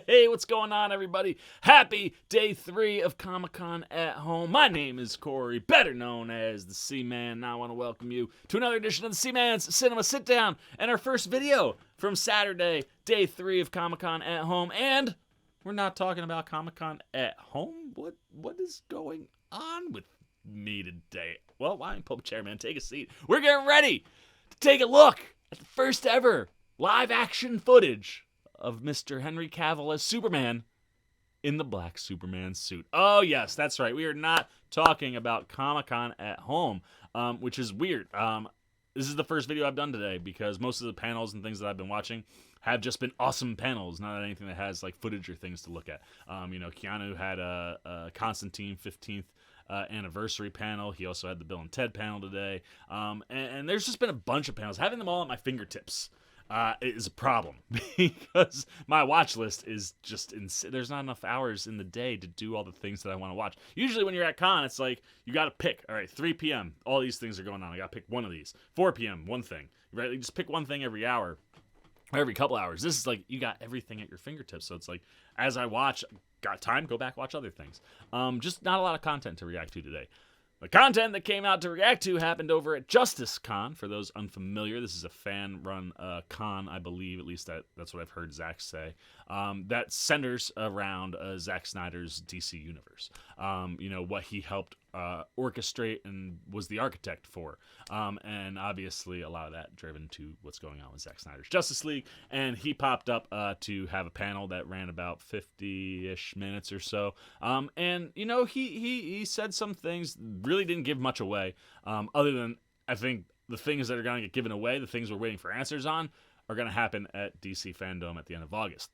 Hey, what's going on, everybody? Happy day 3 of Comic-Con at home. My name is Corey, better known as the C-Man, and I want to welcome you to another edition of the C-Man's Cinema Sit-Down, and our first video from Saturday, day 3 of Comic-Con at home. And we're not talking about Comic-Con at home? What is going on with me today? Well, why don't you pull up a chair, man? Take a seat. We're getting ready to take a look at the first ever live-action footage of Mr. Henry Cavill as Superman in the black Superman suit. Oh, yes, that's right. We are not talking about Comic-Con at home, which is weird. This is the first video I've done today because most of the panels and things that I've been watching have just been awesome panels, not anything that has like footage or things to look at. Keanu had a Constantine 15th anniversary panel. He also had the Bill and Ted panel today. And there's just been a bunch of panels. Having them all at my fingertips is a problem because my watch list is just there's not enough hours in the day to do all the things that I want to watch. Usually when you're at con, it's like you got to pick. All right, 3 p.m. all these things are going on. I got to pick one of these. 4 p.m. one thing. Right? You just pick one thing every hour or every couple hours. This is like you got everything at your fingertips. So it's like as I watch, got time, go back watch other things. Just not a lot of content to react to today. The content that came out to react to happened over at Justice Con. For those unfamiliar, this is a fan-run con, I believe. At least that's what I've heard Zack say. That centers around Zack Snyder's DC universe. What he helped orchestrate and was the architect for. And obviously a lot of that driven to what's going on with Zack Snyder's Justice League. And he popped up to have a panel that ran about 50-ish minutes or so. He said some things, really didn't give much away, other than I think the things that are going to get given away, the things we're waiting for answers on, are going to happen at DC Fandom at the end of August.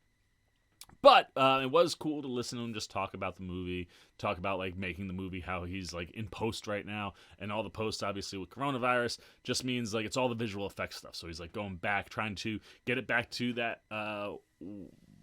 But it was cool to listen to him just talk about the movie, talk about like making the movie, how he's like in post right now, and all the post obviously with coronavirus just means like it's all the visual effects stuff. So he's like going back, trying to get it back to that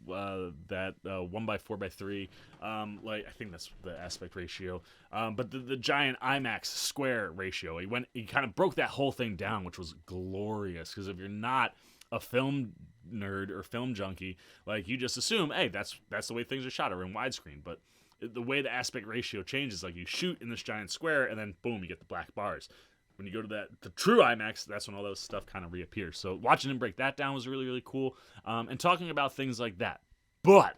1x4x3, I think that's the aspect ratio, but the giant IMAX square ratio. He kind of broke that whole thing down, which was glorious, because if you're not a film nerd or film junkie, like you just assume, hey, that's the way things are shot, or in widescreen. But the way the aspect ratio changes, like you shoot in this giant square and then boom, you get the black bars. When you go to the true IMAX, that's when all those stuff kind of reappears. So watching him break that down was really, really cool. And talking about things like that. But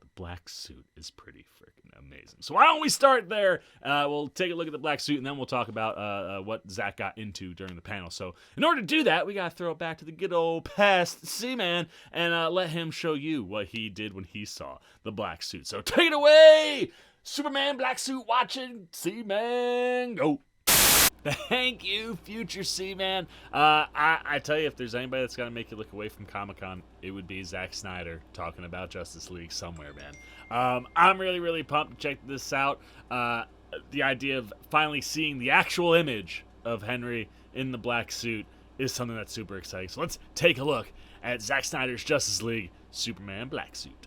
the black suit is pretty freaking amazing. So why don't we start there? We'll take a look at the black suit, and then we'll talk about what Zack got into during the panel. So in order to do that, we got to throw it back to the good old past C-Man and let him show you what he did when he saw the black suit. So take it away, Superman black suit watching C-Man, go. Thank you, future C-Man. I tell you, if there's anybody that's going to make you look away from Comic-Con, it would be Zack Snyder talking about Justice League somewhere, man. I'm really, really pumped to check this out. The idea of finally seeing the actual image of Henry in the black suit is something that's super exciting. So let's take a look at Zack Snyder's Justice League Superman black suit.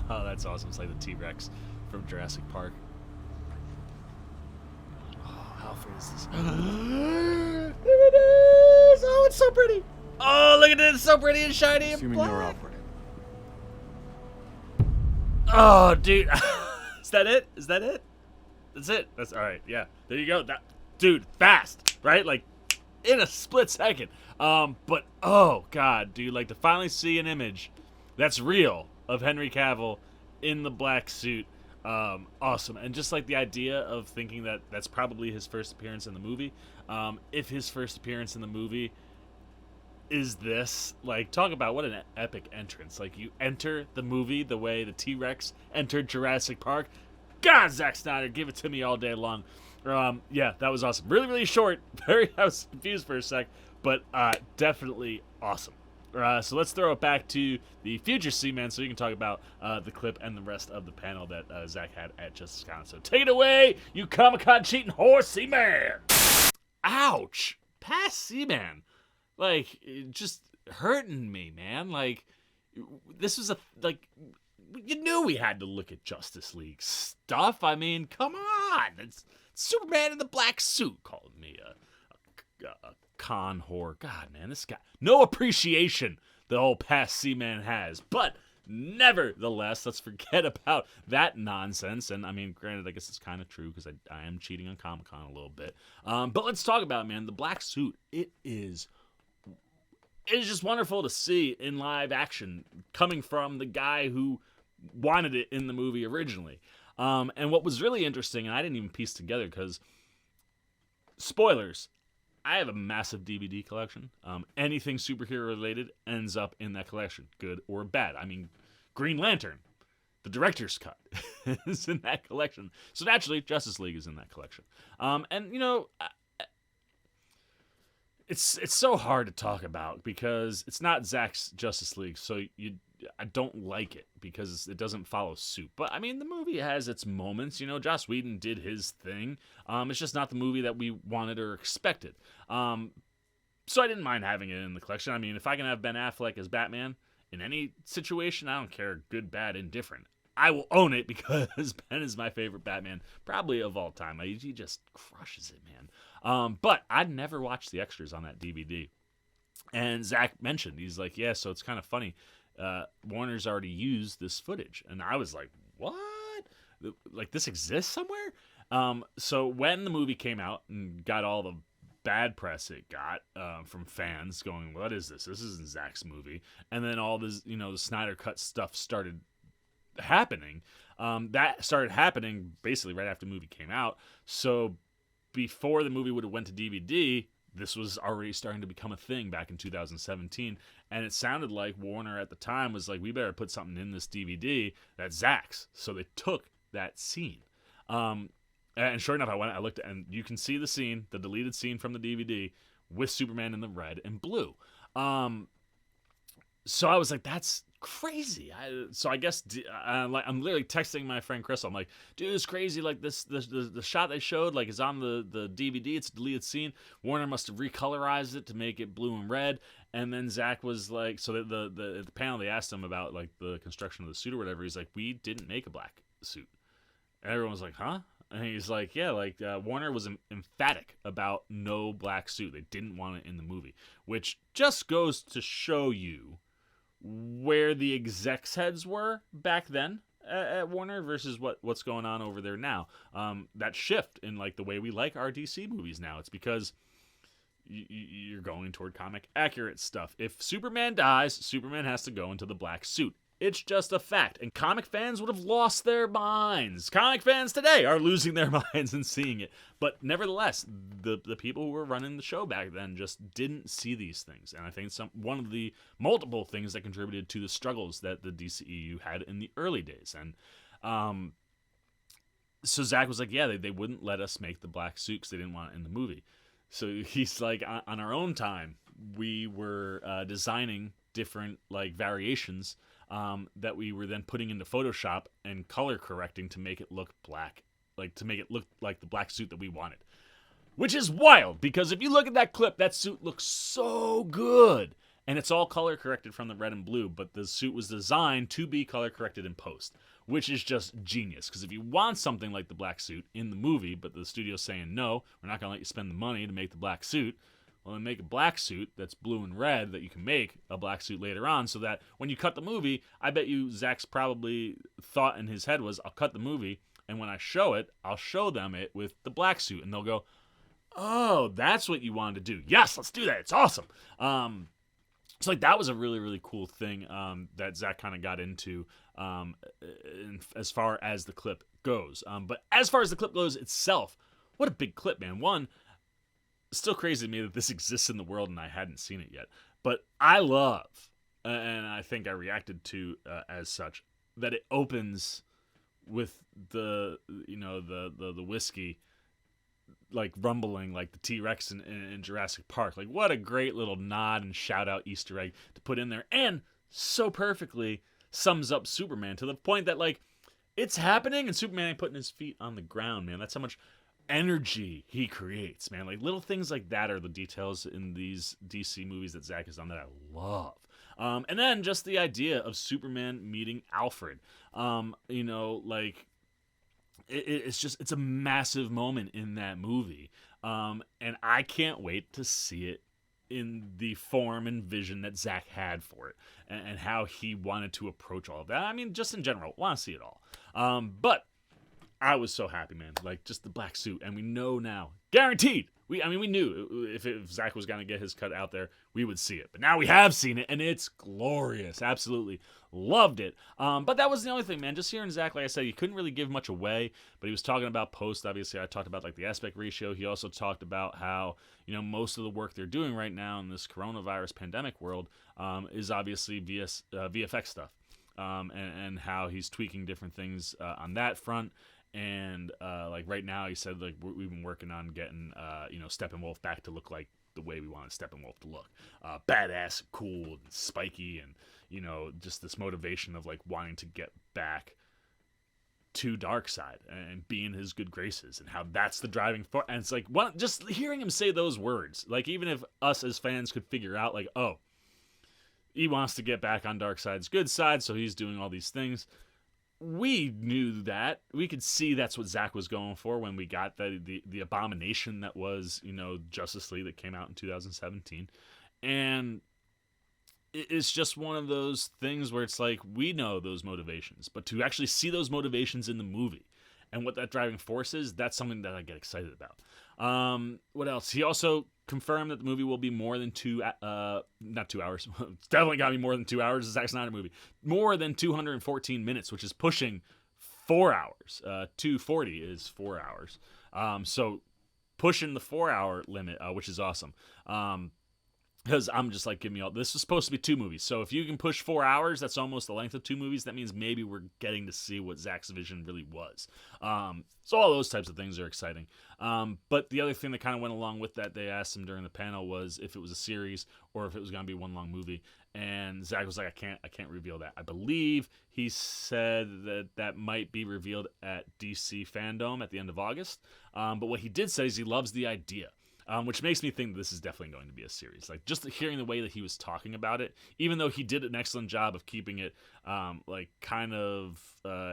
That's awesome. It's like the T-Rex from Jurassic Park. Oh, how fair is this? There it is! Oh, it's so pretty! Oh, look at it! It's so pretty and shiny and black! You're operating. Oh, dude. Is that it? Is that it? That's it. That's alright, yeah. There you go. Dude, fast, right? Like, in a split second. But, oh, God, dude, like, to finally see an image that's real of Henry Cavill in the black suit. Awesome. And just like the idea of thinking that that's probably his first appearance in the movie. If his first appearance in the movie is this, like, talk about what an epic entrance. Like, you enter the movie the way the T-Rex entered Jurassic Park. God, Zack Snyder, give it to me all day long. Yeah, that was awesome. Really, really short. I was confused for a sec, but definitely awesome. So let's throw it back to the future C-Man so you can talk about the clip and the rest of the panel that Zack had at Justice Con. So take it away, you Comic-Con cheating horse C-Man! Ouch! Past C-Man. Like, just hurting me, man. Like, this was you knew we had to look at Justice League stuff. I mean, come on! It's Superman in the black suit calling me a con whore. God, man, this guy, no appreciation the old past Seaman has. But nevertheless, let's forget about that nonsense. And I mean, granted, I guess it's kind of true because I am cheating on Comic-Con a little bit. But let's talk about, man, the black suit. It is just wonderful to see in live action coming from the guy who wanted it in the movie originally. And what was really interesting, and I didn't even piece together because, spoilers, I have a massive DVD collection. Anything superhero related ends up in that collection, good or bad. I mean, Green Lantern, the director's cut, is in that collection. So naturally, Justice League is in that collection. And, you know, it's so hard to talk about because it's not Zack's Justice League, so I don't like it because it doesn't follow suit. But I mean, the movie has its moments. You know, Joss Whedon did his thing. It's just not the movie that we wanted or expected. So I didn't mind having it in the collection. I mean, if I can have Ben Affleck as Batman in any situation, I don't care, good, bad, indifferent. I will own it because Ben is my favorite Batman, probably of all time. He just crushes it, man. But I'd never watched the extras on that DVD. And Zack mentioned, he's like, yeah, so it's kind of funny. Warner's already used this footage. And I was like, what? Like, this exists somewhere? So when the movie came out and got all the bad press it got from fans going, what is this? This isn't Zack's movie. And then all this, you know, the Snyder Cut stuff started happening. That started happening basically right after the movie came out. So before the movie would have went to DVD, this was already starting to become a thing back in 2017, and it sounded like Warner at the time was like, we better put something in this DVD that's Zack's. So they took that scene. And sure enough, I looked, and you can see the scene, the deleted scene from the DVD with Superman in the red and blue. So I was like, that's crazy. So I guess I'm literally texting my friend Chris. I'm like, dude, it's crazy. Like the shot they showed, like, is on the DVD. It's a deleted scene. Warner must have recolorized it to make it blue and red. And then Zack was like, so the panel, they asked him about like the construction of the suit or whatever. He's like, we didn't make a black suit. And everyone was like, huh? And he's like, yeah, like Warner was emphatic about no black suit. They didn't want it in the movie, which just goes to show you where the execs' heads were back then at Warner versus what's going on over there now. That shift in like the way we like our DC movies now. It's because you're going toward comic accurate stuff. If Superman dies, Superman has to go into the black suit. It's just a fact. And comic fans would have lost their minds. Comic fans today are losing their minds and seeing it. But nevertheless, the people who were running the show back then just didn't see these things. And I think one of the multiple things that contributed to the struggles that the DCEU had in the early days. And so Zack was like, yeah, they wouldn't let us make the black suit because they didn't want it in the movie. So he's like, on our own time, we were designing different like variations that we were then putting into Photoshop and color correcting to make it look black, like to make it look like the black suit that we wanted. Which is wild, because if you look at that clip, that suit looks so good. And it's all color corrected from the red and blue, but the suit was designed to be color corrected in post, which is just genius. Because if you want something like the black suit in the movie, but the studio's saying, no, we're not going to let you spend the money to make the black suit, well, then make a black suit that's blue and red that you can make a black suit later on, so that when you cut the movie, I bet you Zack's probably thought in his head was, I'll cut the movie, and when I show it, I'll show them it with the black suit, and they'll go, oh, that's what you wanted to do. Yes, let's do that. It's awesome. So like that was a really, really cool thing that Zack kind of got into as far as the clip goes. But as far as the clip goes itself, what a big clip, man. One, still crazy to me that this exists in the world and I hadn't seen it yet. But I love, and I think I reacted to as such, that it opens with the whiskey like rumbling like the T-Rex in Jurassic Park. Like, what a great little nod and shout out Easter egg to put in there, and so perfectly sums up Superman to the point that like it's happening and Superman ain't putting his feet on the ground, man. That's how much energy he creates, man. Like little things like that are the details in these DC movies that Zack has done that I love. And then just the idea of Superman meeting Alfred. Like it's a massive moment in that movie. And I can't wait to see it in the form and vision that Zack had for it, and how he wanted to approach all of that. I mean, just in general, want to see it all. But I was so happy, man. Like, just the black suit, and we know now, guaranteed. We knew if Zack was going to get his cut out there, we would see it. But now we have seen it, and it's glorious. Absolutely loved it. But that was the only thing, man. Just hearing Zack, like I said, he couldn't really give much away, but he was talking about post. Obviously, I talked about like the aspect ratio. He also talked about how, you know, most of the work they're doing right now in this coronavirus pandemic world is obviously VFX stuff, and how he's tweaking different things on that front. And like right now, he said like we've been working on getting Steppenwolf back to look like the way we wanted Steppenwolf to look, badass, cool, and spiky, and you know, just this motivation of like wanting to get back to Darkseid and be in his good graces, and how that's the driving force. And it's like just hearing him say those words, like even if us as fans could figure out like, oh, he wants to get back on Darkseid's good side, so he's doing all these things. We knew that. We could see that's what Zack was going for when we got the abomination that was, you know, Justice League that came out in 2017. And it's just one of those things where it's like, we know those motivations, but to actually see those motivations in the movie and what that driving force is, that's something that I get excited about. What else? He also confirmed that the movie will be more than not 2 hours. It's definitely got to be more than 2 hours. It's a Zack Snyder movie. More than 214 minutes, which is pushing 4 hours. 240 is 4 hours. So pushing the 4 hour limit, which is awesome. Because I'm just like, give me all. This was supposed to be 2 movies. So if you can push 4 hours, that's almost the length of 2 movies. That means maybe we're getting to see what Zack's vision really was. So all those types of things are exciting. But the other thing that kind of went along with that, they asked him during the panel, was if it was a series or if it was going to be one long movie. And Zack was like, I can't reveal that. I believe he said that might be revealed at DC Fandom at the end of August. But what he did say is he loves the idea. Which makes me think this is definitely going to be a series. Like, just hearing the way that he was talking about it, even though he did an excellent job of keeping it, like, kind of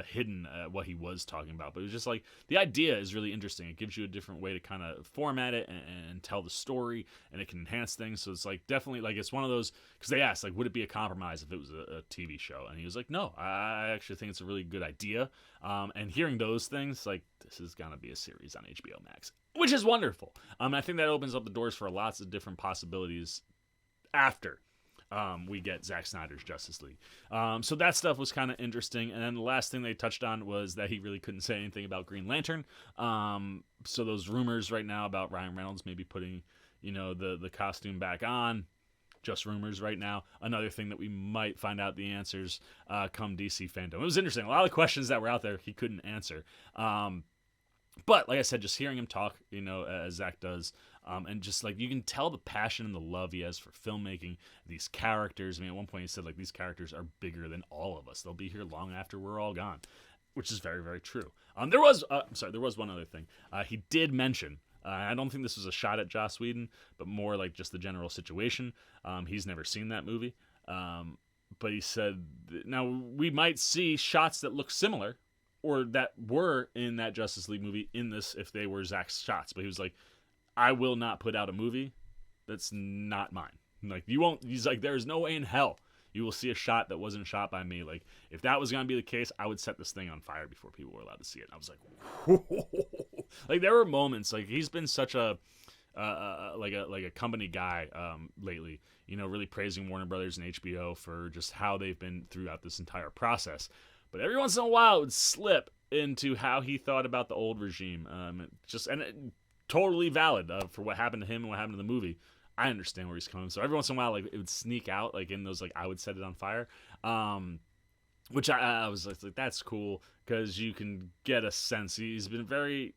hidden what he was talking about. But it was just like, the idea is really interesting. It gives you a different way to kind of format it and tell the story, and it can enhance things. So it's like, definitely, like, it's one of those, because they asked, like, would it be a compromise if it was a TV show? And he was like, no, I actually think it's a really good idea. And hearing those things, like, this is going to be a series on HBO Max, which is wonderful. I think that opens up the doors for lots of different possibilities after we get Zack Snyder's Justice League. So that stuff was kind of interesting. And then the last thing they touched on was that he really couldn't say anything about Green Lantern. So those rumors right now about Ryan Reynolds maybe putting, you know, the costume back on, just rumors right now. Another thing that we might find out the answers come DC Fandom. It was interesting. A lot of the questions that were out there he couldn't answer. But like I said, just hearing him talk, you know, as Zack does, and just like you can tell the passion and the love he has for filmmaking, these characters. I mean, at one point he said like these characters are bigger than all of us. They'll be here long after we're all gone, which is very, very true. There was one other thing. He did mention, I don't think this was a shot at Joss Whedon, but more like just the general situation. He's never seen that movie, but he said now we might see shots that look similar, or that were in that Justice League movie in this if they were Zack's shots. But he was like, I will not put out a movie that's not mine. Like, you won't, he's like, there's no way in hell you will see a shot that wasn't shot by me. Like, if that was going to be the case, I would set this thing on fire before people were allowed to see it. And I was like, whoa. Like, there were moments, like, he's been such a company guy lately, you know, really praising Warner Brothers and HBO for just how they've been throughout this entire process. But every once in a while, it would slip into how he thought about the old regime. Totally valid for what happened to him and what happened to the movie. I understand where he's coming. So every once in a while, like, it would sneak out, like in those, like, I would set it on fire. Which I was like, that's cool, because you can get a sense. He's been very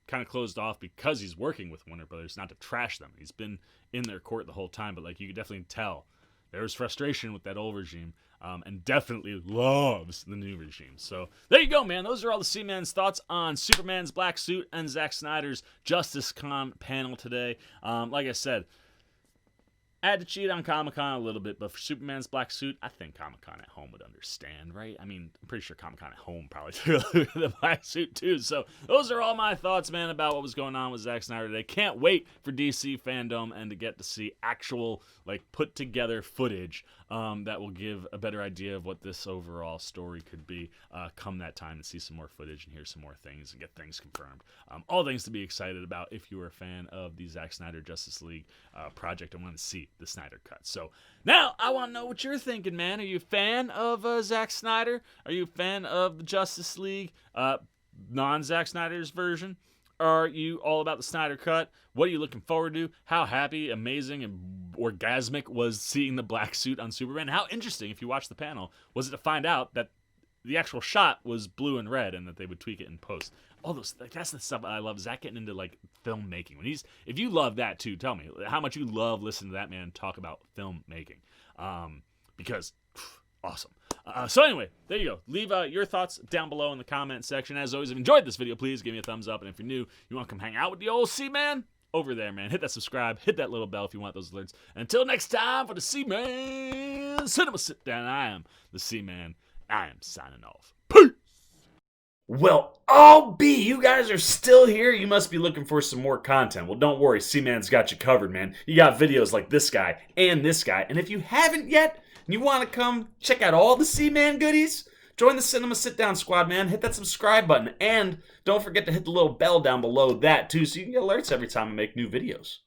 kind of closed off because he's working with Warner Brothers, not to trash them. He's been in their court the whole time, but like you could definitely tell there was frustration with that old regime. And definitely loves the new regime. So there you go, man. Those are all the C-Man's thoughts on Superman's black suit and Zack Snyder's Justice Con panel today. Like I said, I had to cheat on Comic-Con a little bit, but for Superman's black suit, I think Comic-Con at home would understand, right? I mean, I'm pretty sure Comic-Con at home probably took the black suit too. So those are all my thoughts, man, about what was going on with Zack Snyder today. Can't wait for DC fandom and to get to see actual, like, put together footage that will give a better idea of what this overall story could be come that time, to see some more footage and hear some more things and get things confirmed. All things to be excited about if you are a fan of the Zack Snyder Justice League project and want to see the Snyder Cut. So now I want to know what you're thinking, man. Are you a fan of Zack Snyder? Are you a fan of the Justice League non-Zack Snyder's version? Are you all about the Snyder Cut? What are you looking forward to? How happy, amazing, and orgasmic was seeing the black suit on Superman? How interesting, if you watch the panel, was it to find out that the actual shot was blue and red and that they would tweak it in post? All those, that's the stuff I love. Zach getting into like filmmaking. If you love that too, tell me how much you love listening to that man talk about filmmaking. Because awesome. So anyway, there you go. Leave your thoughts down below in the comment section. As always, if you enjoyed this video, please give me a thumbs up. And if you're new, you want to come hang out with the old C-Man, over there, man. Hit that subscribe, hit that little bell if you want those alerts. And until next time, for the C-Man Cinema Sit Down, I am the C-Man. I am signing off. Peace! Well, I'll be. You guys are still here. You must be looking for some more content. Well, don't worry. C-Man's got you covered, man. You got videos like this guy and this guy. And if you haven't yet, and you want to come check out all the C-Man goodies, join the Cinema Sit Down squad, man. Hit that subscribe button. And don't forget to hit the little bell down below that, too, so you can get alerts every time I make new videos.